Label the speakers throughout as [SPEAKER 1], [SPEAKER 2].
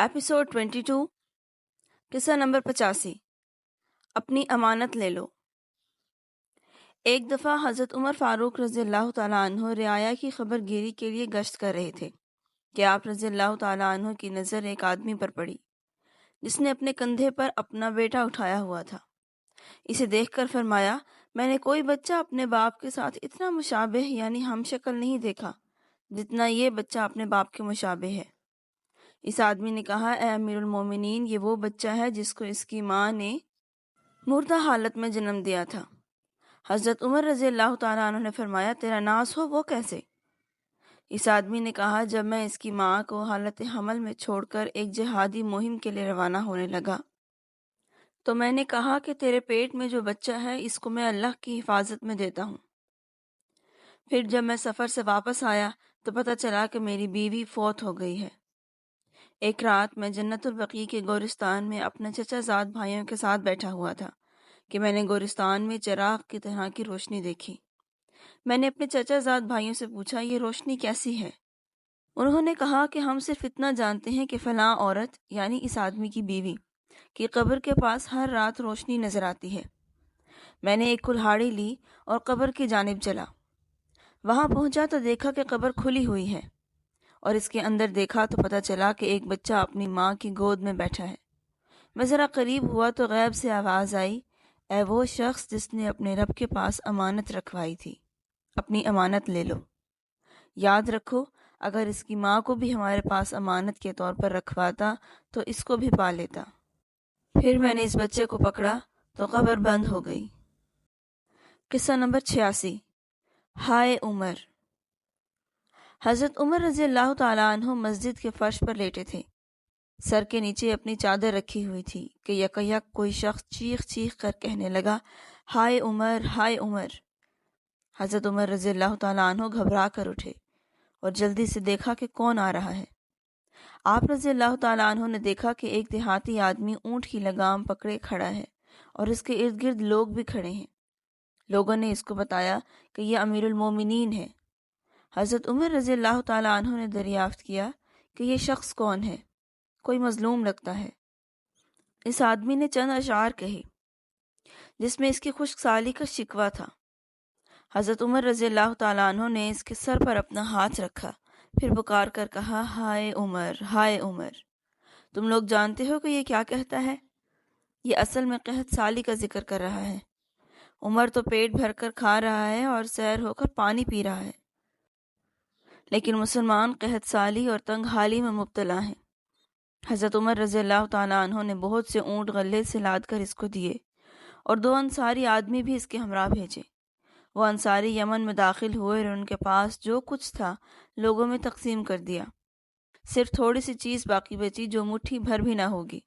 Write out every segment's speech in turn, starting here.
[SPEAKER 1] Episode 22 قصہ number 85 اپنی امانت لے لو۔ ایک دفعہ حضرت عمر فاروق رضی اللہ تعالیٰ عنہ رعایا کی خبر گیری کے لیے گشت کر رہے تھے کہ آپ رضی اللہ تعالیٰ عنہ کی نظر ایک آدمی پر پڑی جس نے اپنے کندھے پر اپنا بیٹا اٹھایا ہوا تھا۔ اسے دیکھ کر فرمایا، میں نے کوئی بچہ اپنے باپ کے ساتھ اتنا مشابہ یعنی ہم شکل نہیں دیکھا جتنا یہ بچہ اپنے باپ کے مشابہ ہے۔ اس آدمی نے کہا، اے امیر المومنین، یہ وہ بچہ ہے جس کو اس کی ماں نے مردہ حالت میں جنم دیا تھا۔ حضرت عمر رضی اللہ تعالیٰ عنہ نے فرمایا، تیرا ناز ہو، وہ کیسے؟ اس آدمی نے کہا، جب میں اس کی ماں کو حالت حمل میں چھوڑ کر ایک جہادی مہم کے لیے روانہ ہونے لگا تو میں نے کہا کہ تیرے پیٹ میں جو بچہ ہے اس کو میں اللہ کی حفاظت میں دیتا ہوں۔ پھر جب میں سفر سے واپس آیا تو پتہ چلا کہ میری بیوی فوت ہو گئی ہے۔ ایک رات میں جنت البقیع کے گورستان میں اپنے چچا زاد بھائیوں کے ساتھ بیٹھا ہوا تھا کہ میں نے گورستان میں چراغ کی طرح کی روشنی دیکھی۔ میں نے اپنے چچا زاد بھائیوں سے پوچھا، یہ روشنی کیسی ہے؟ انہوں نے کہا کہ ہم صرف اتنا جانتے ہیں کہ فلاں عورت یعنی اس آدمی کی بیوی کی قبر کے پاس ہر رات روشنی نظر آتی ہے۔ میں نے ایک کلہاڑی لی اور قبر کی جانب چلا۔ وہاں پہنچا تو دیکھا کہ قبر کھلی ہوئی ہے اور اس کے اندر دیکھا تو پتہ چلا کہ ایک بچہ اپنی ماں کی گود میں بیٹھا ہے۔ میں ذرا قریب ہوا تو غیب سے آواز آئی، اے وہ شخص جس نے اپنے رب کے پاس امانت رکھوائی تھی، اپنی امانت لے لو۔ یاد رکھو، اگر اس کی ماں کو بھی ہمارے پاس امانت کے طور پر رکھواتا تو اس کو بھی پا لیتا۔ پھر میں نے اس بچے کو پکڑا تو قبر بند ہو گئی۔ قصہ نمبر 86 ہائے عمر۔ حضرت عمر رضی اللہ تعالیٰ عنہ مسجد کے فرش پر لیٹے تھے۔ سر کے نیچے اپنی چادر رکھی ہوئی تھی کہ یکایک کوئی شخص چیخ چیخ کر کہنے لگا، ہائے عمر، ہائے عمر۔ حضرت عمر رضی اللہ تعالیٰ عنہ گھبرا کر اٹھے اور جلدی سے دیکھا کہ کون آ رہا ہے۔ آپ رضی اللہ تعالیٰ عنہ نے دیکھا کہ ایک دیہاتی آدمی اونٹ کی لگام پکڑے کھڑا ہے اور اس کے ارد گرد لوگ بھی کھڑے ہیں۔ لوگوں نے اس کو بتایا کہ یہ امیر المومنین ہے۔ حضرت عمر رضی اللہ تعالیٰ عنہ نے دریافت کیا کہ یہ شخص کون ہے، کوئی مظلوم لگتا ہے۔ اس آدمی نے چند اشعار کہے جس میں اس کی خشک سالی کا شکوہ تھا۔ حضرت عمر رضی اللہ تعالیٰ عنہ نے اس کے سر پر اپنا ہاتھ رکھا، پھر پکار کر کہا، ہائے عمر، ہائے عمر۔ تم لوگ جانتے ہو کہ یہ کیا کہتا ہے؟ یہ اصل میں قحط سالی کا ذکر کر رہا ہے۔ عمر تو پیٹ بھر کر کھا رہا ہے اور سیر ہو کر پانی پی رہا ہے، لیکن مسلمان قحط سالی اور تنگ حالی میں مبتلا ہیں۔ حضرت عمر رضی اللہ تعالیٰ عنہ نے بہت سے اونٹ غلے سے لاد کر اس کو دیے اور 2 انصاری آدمی بھی اس کے ہمراہ بھیجے۔ وہ انصاری یمن میں داخل ہوئے اور ان کے پاس جو کچھ تھا لوگوں میں تقسیم کر دیا۔ صرف تھوڑی سی چیز باقی بچی جو مٹھی بھر بھی نہ ہوگی۔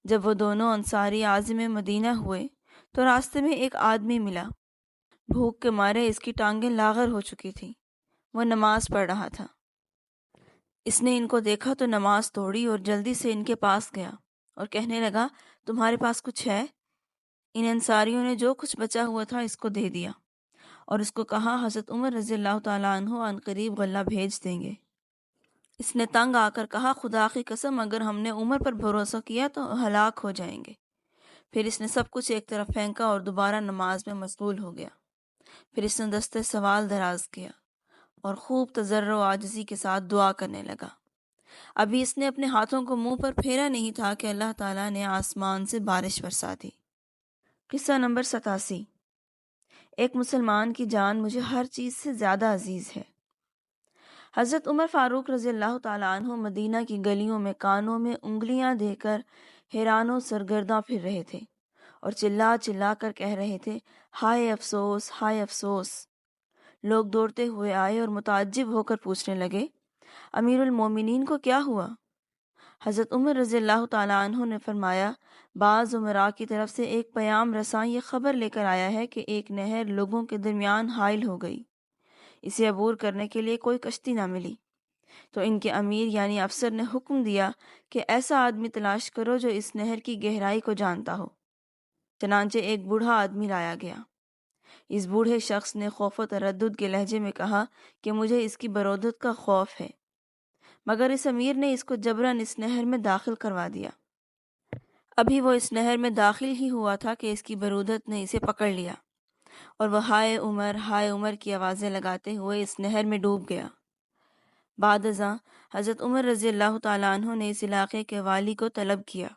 [SPEAKER 1] جب وہ دونوں انصاری عازم مدینہ ہوئے تو راستے میں ایک آدمی ملا۔ بھوک کے مارے اس کی ٹانگیں لاغر ہو چکی تھیں۔ وہ نماز پڑھ رہا تھا۔ اس نے ان کو دیکھا تو نماز توڑی اور جلدی سے ان کے پاس گیا اور کہنے لگا، تمہارے پاس کچھ ہے؟ ان انصاریوں نے جو کچھ بچا ہوا تھا اس کو دے دیا اور اس کو کہا، حضرت عمر رضی اللہ تعالیٰ عنہ عنقریب غلہ بھیج دیں گے۔ اس نے تنگ آ کر کہا، خدا کی قسم، اگر ہم نے عمر پر بھروسہ کیا تو ہلاک ہو جائیں گے۔ پھر اس نے سب کچھ ایک طرف پھینکا اور دوبارہ نماز میں مشغول ہو گیا۔ پھر اس نے دست سوال دراز کیا اور خوب تضرع و عاجزی کے ساتھ دعا کرنے لگا۔ ابھی اس نے اپنے ہاتھوں کو منہ پر پھیرا نہیں تھا کہ اللہ تعالیٰ نے آسمان سے بارش برسا دی۔ قصہ نمبر 87 ایک مسلمان کی جان مجھے ہر چیز سے زیادہ عزیز ہے۔ حضرت عمر فاروق رضی اللہ تعالیٰ عنہ مدینہ کی گلیوں میں کانوں میں انگلیاں دے کر حیران و سرگرداں پھر رہے تھے اور چلا چلا کر کہہ رہے تھے، ہائے افسوس، ہائے افسوس۔ لوگ دوڑتے ہوئے آئے اور متعجب ہو کر پوچھنے لگے، امیر المومنین کو کیا ہوا؟ حضرت عمر رضی اللہ تعالیٰ عنہ نے فرمایا، بعض امراء کی طرف سے ایک پیام رساں یہ خبر لے کر آیا ہے کہ ایک نہر لوگوں کے درمیان حائل ہو گئی، اسے عبور کرنے کے لیے کوئی کشتی نہ ملی، تو ان کے امیر یعنی افسر نے حکم دیا کہ ایسا آدمی تلاش کرو جو اس نہر کی گہرائی کو جانتا ہو۔ چنانچہ ایک بوڑھا آدمی لایا گیا۔ اس بوڑھے شخص نے خوف و تردد کے لہجے میں کہا کہ مجھے اس کی برودت کا خوف ہے۔ مگر اس امیر نے اس کو جبراً اس نہر میں داخل کروا دیا۔ ابھی وہ اس نہر میں داخل ہی ہوا تھا کہ اس کی برودت نے اسے پکڑ لیا اور وہ ہائے عمر کی آوازیں لگاتے ہوئے اس نہر میں ڈوب گیا۔ بعد ازاں حضرت عمر رضی اللہ تعالیٰ عنہ نے اس علاقے کے والی کو طلب کیا۔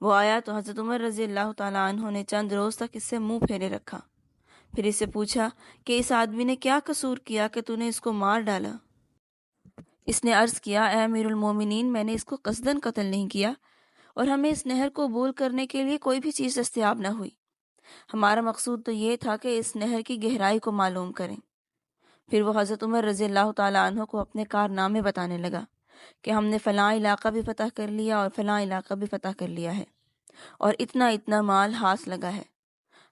[SPEAKER 1] وہ آیا تو حضرت عمر رضی اللہ تعالیٰ عنہ نے چند روز تک اس سے منہ پھیرے رکھا، پھر اس سے پوچھا کہ اس آدمی نے کیا قصور کیا کہ تو نے اس کو مار ڈالا؟ اس نے عرض کیا، اے امیر المومنین، میں نے اس کو قصداً قتل نہیں کیا اور ہمیں اس نہر کو عبور کرنے کے لیے کوئی بھی چیز دستیاب نہ ہوئی۔ ہمارا مقصود تو یہ تھا کہ اس نہر کی گہرائی کو معلوم کریں۔ پھر وہ حضرت عمر رضی اللہ تعالیٰ عنہ کو اپنے کارنامے بتانے لگا کہ ہم نے فلاں علاقہ بھی فتح کر لیا اور فلاں علاقہ بھی فتح کر لیا ہے اور اتنا مال ہاتھ لگا ہے۔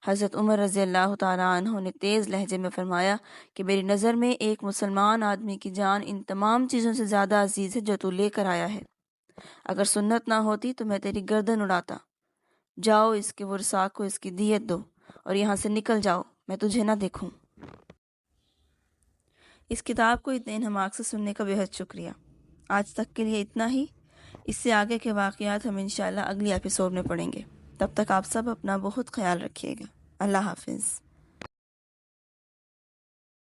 [SPEAKER 1] حضرت عمر رضی اللہ تعالیٰ عنہ نے تیز لہجے میں فرمایا کہ میری نظر میں ایک مسلمان آدمی کی جان ان تمام چیزوں سے زیادہ عزیز ہے جو تو لے کر آیا ہے۔ اگر سنت نہ ہوتی تو میں تیری گردن اڑاتا۔ جاؤ اس کے ورثاء کو اس کی دیت دو اور یہاں سے نکل جاؤ، میں تجھے نہ دیکھوں۔ اس کتاب کو اتنے انہماک سے سننے کا بہت شکریہ۔ آج تک کے لیے اتنا ہی۔ اس سے آگے کے واقعات ہم انشاءاللہ اگلی ایپیسوڈ میں پڑھیں گے۔ تب تک آپ سب اپنا بہت خیال رکھیے گا۔ اللہ حافظ۔